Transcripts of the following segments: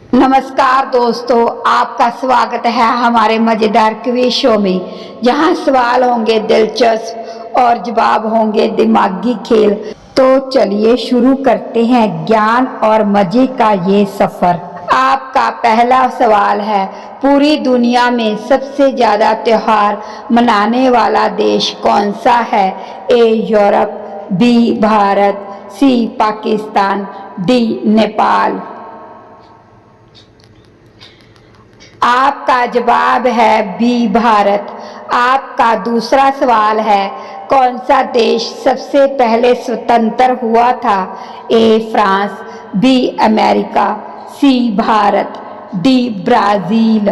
नमस्कार दोस्तों, आपका स्वागत है हमारे मज़ेदार क्विज शो में, जहां सवाल होंगे दिलचस्प और जवाब होंगे दिमागी खेल। तो चलिए शुरू करते हैं ज्ञान और मज़े का ये सफ़र। आपका पहला सवाल है, पूरी दुनिया में सबसे ज़्यादा त्योहार मनाने वाला देश कौन सा है? ए यूरोप, बी भारत, सी पाकिस्तान, डी नेपाल। आपका जवाब है बी भारत। आपका दूसरा सवाल है, कौन सा देश सबसे पहले स्वतंत्र हुआ था? A France, B America, C Bharat, D Brazil.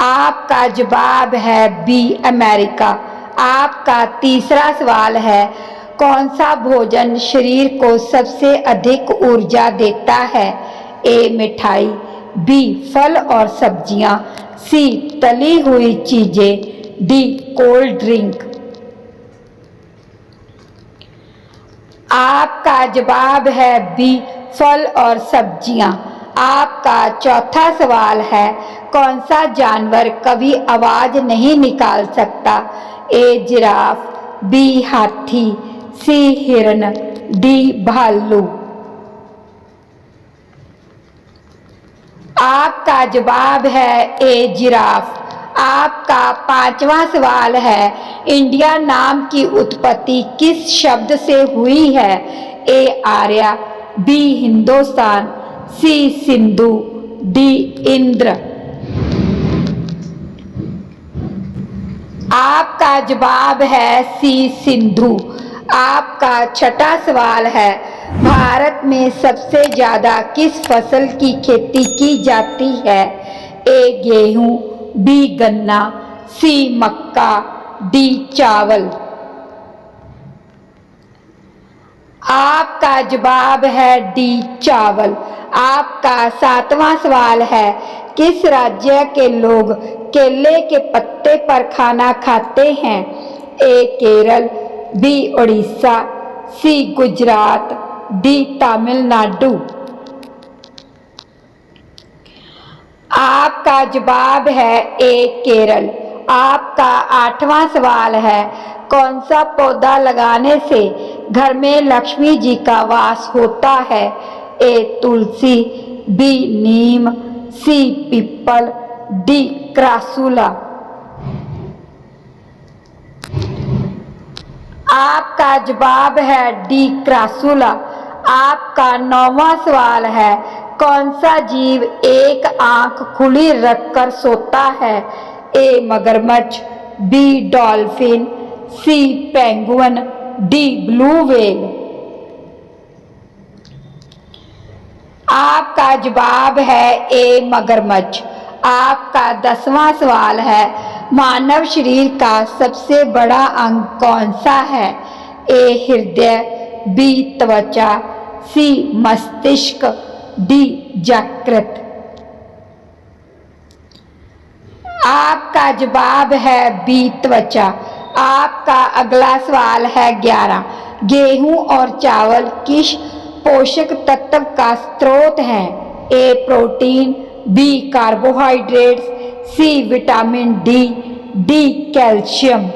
आपका जवाब है बी अमेरिका। आपका तीसरा सवाल है, कौन सा भोजन शरीर को सबसे अधिक ऊर्जा देता है? ए मिठाई, बी फल और सब्जियां, सी तली हुई चीजें, डी कोल्ड ड्रिंक। आपका जवाब है बी फल और सब्जियां। आपका चौथा सवाल है, कौन सा जानवर कभी आवाज नहीं निकाल सकता? ए जिराफ, बी हाथी, सी हिरन, डी भालू। आपका जवाब है ए जिराफ। आपका पांचवा सवाल है, इंडिया नाम की उत्पत्ति किस शब्द से हुई है? ए आर्या, बी हिंदुस्तान, सी सिंधु, डी इंद्र। आपका जवाब है सी सिंधु। आपका छठा सवाल है, भारत में सबसे ज्यादा किस फसल की खेती की जाती है? ए गेहूं, बी गन्ना, सी मक्का, डी चावल। आपका जवाब है डी चावल। आपका सातवां सवाल है, किस राज्य के लोग केले के पत्ते पर खाना खाते हैं? ए केरल, बी उड़ीसा, सी गुजरात, डी तमिलनाडु। आपका जवाब है ए केरल। आपका आठवां सवाल है, कौन सा पौधा लगाने से घर में लक्ष्मी जी का वास होता है? ए तुलसी, बी नीम, सी पीपल, डी क्रासूला। आपका जवाब है डी क्रासूला। आपका नौवां सवाल है, कौन सा जीव एक आंख खुली रखकर सोता है? ए मगरमच्छ, बी डॉल्फिन, सी पेंगुइन, डी ब्लू व्हेल। आपका जवाब है ए मगरमच्छ। आपका 10वां सवाल है, मानव शरीर का सबसे बड़ा अंग कौन सा है? ए हृदय, बी त्वचा, सी मस्तिष्क, डी यकृत। आपका जवाब है बी त्वचा। आपका अगला सवाल है 11, गेहूं और चावल किस पोषक तत्व का स्रोत है? A protein, B carbohydrates, C vitamin D, D calcium.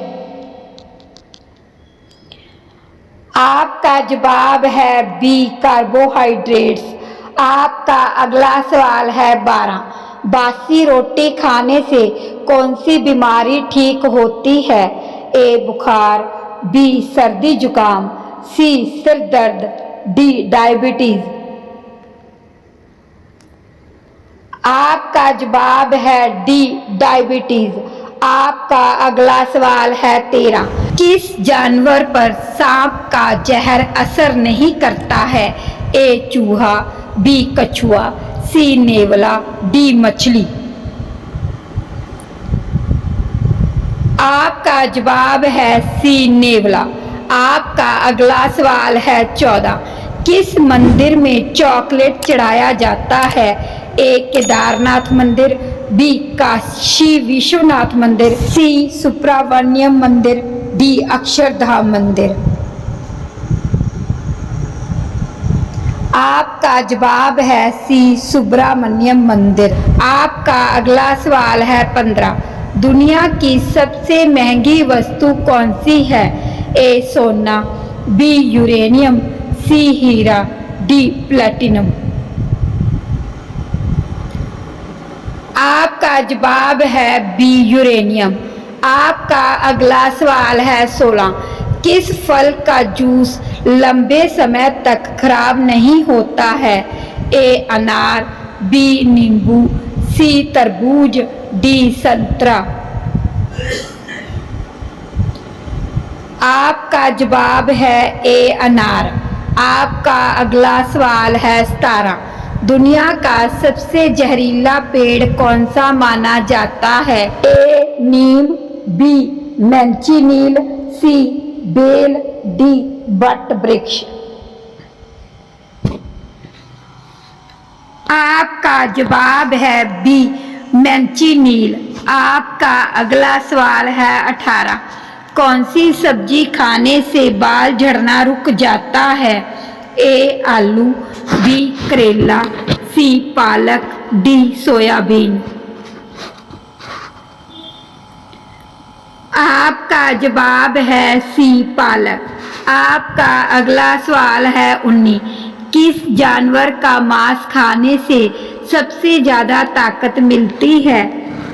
आपका जवाब है बी कार्बोहाइड्रेट्स। आपका अगला सवाल है 12, बासी रोटी खाने से कौन सी बीमारी ठीक होती है? ए बुखार, बी सर्दी जुकाम, सी सिर दर्द, डी डायबिटीज। आपका जवाब है डी डायबिटीज। आपका अगला सवाल है 13, किस जानवर पर सांप का जहर असर नहीं करता है? ए चूहा, बी कछुआ, सी नेवला, डी मछली। आपका जवाब है सी नेवला। आपका अगला सवाल है 14, किस मंदिर में चॉकलेट चढ़ाया जाता है? ए केदारनाथ मंदिर, बी काशी विश्वनाथ मंदिर, सी सुब्रमण्यम मंदिर, डी अक्षरधाम मंदिर। आपका जवाब है सी, सुब्रमण्यम मंदिर। आपका अगला सवाल है 15। दुनिया की सबसे महंगी वस्तु कौन सी है? ए सोना, बी यूरेनियम, सी हीरा, डी प्लेटिनम। आपका जवाब है बी यूरेनियम। आपका अगला सवाल है 16। किस फल का जूस लंबे समय तक खराब नहीं होता है? ए अनार, बी नींबू, सी तरबूज, डी संतरा। आपका जवाब है ए अनार। आपका अगला सवाल है 17। दुनिया का सबसे जहरीला पेड़ कौन सा माना जाता है? ए नीम, बी मैंचीनील, सी बेल, डी बट वृक्ष। आपका जवाब है बी मैंचीनील। आपका अगला सवाल है 18। कौन सी सब्जी खाने से बाल झड़ना रुक जाता है? ए आलू, बी करेला, सी पालक, डी सोयाबीन। आपका जवाब है सी पालक। आपका अगला सवाल है 19। किस जानवर का मांस खाने से सबसे ज्यादा ताकत मिलती है?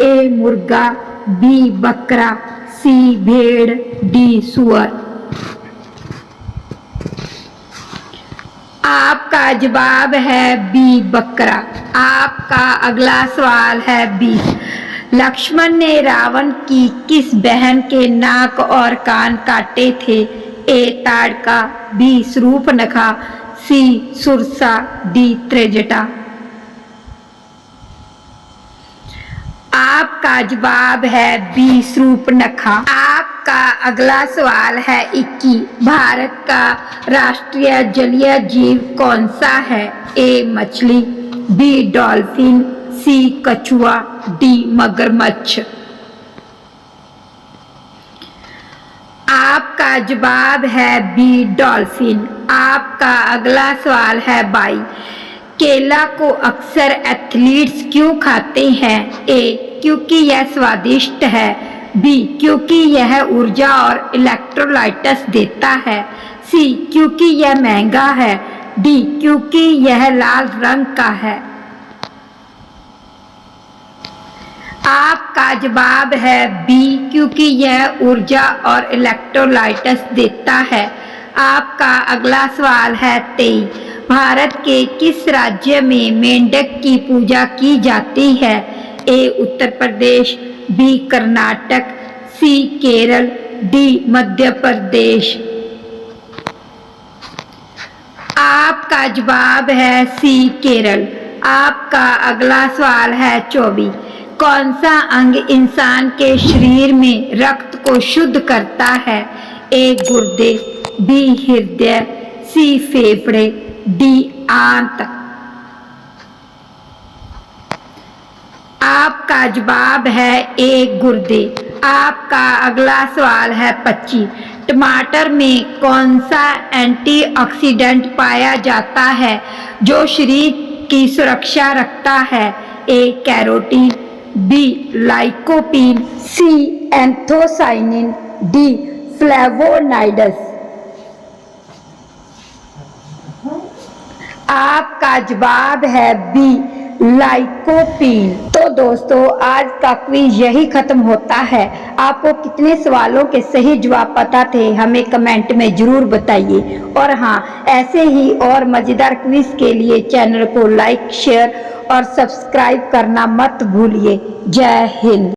ए मुर्गा, बी बकरा, सी भेड़, डी सुअर। आपका जवाब है बी बकरा। आपका अगला सवाल है 20। लक्ष्मण ने रावण की किस बहन के नाक और कान काटे थे? ए ताड़का, बी शूर्पणखा, सी सुरसा, डी त्रिजटा। आपका जवाब है बी शूर्पणखा। आपका अगला सवाल है 21। भारत का राष्ट्रीय जलीय जीव कौन सा है? ए मछली, बी डॉल्फिन, सी कछुआ, डी मगरमच्छ। आपका जवाब है बी डॉल्फिन। आपका अगला सवाल है 22। केला को अक्सर एथलीट्स क्यों खाते हैं? ए क्योंकि यह स्वादिष्ट है, बी क्योंकि यह ऊर्जा और इलेक्ट्रोलाइट्स देता है, सी क्योंकि यह महंगा है, डी क्योंकि यह लाल रंग का है। आपका जवाब है बी क्योंकि यह ऊर्जा और इलेक्ट्रोलाइट्स देता है। आपका अगला सवाल है 23। भारत के किस राज्य में मेंढक की पूजा की जाती है? ए उत्तर प्रदेश, बी कर्नाटक, सी केरल, डी मध्य प्रदेश। आपका जवाब है सी केरल। आपका अगला सवाल है 24। कौन सा अंग इंसान के शरीर में रक्त को शुद्ध करता है? ए गुर्दे, बी हृदय, सी फेफड़े, डी आंत। आपका जवाब है ए गुर्दे। आपका अगला सवाल है 25। टमाटर में कौन सा एंटीऑक्सीडेंट पाया जाता है जो शरीर की सुरक्षा रखता है? A carotene, B lycopene, C anthocyanin, D flavonoids. आपका जवाब है बी लाइकोपीन। तो दोस्तों आज का क्विज यही खत्म होता है। आपको कितने सवालों के सही जवाब पता थे हमें कमेंट में जरूर बताइए। और हाँ, ऐसे ही और मजेदार क्विज के लिए चैनल को लाइक, शेयर और सब्सक्राइब करना मत भूलिए। जय हिंद।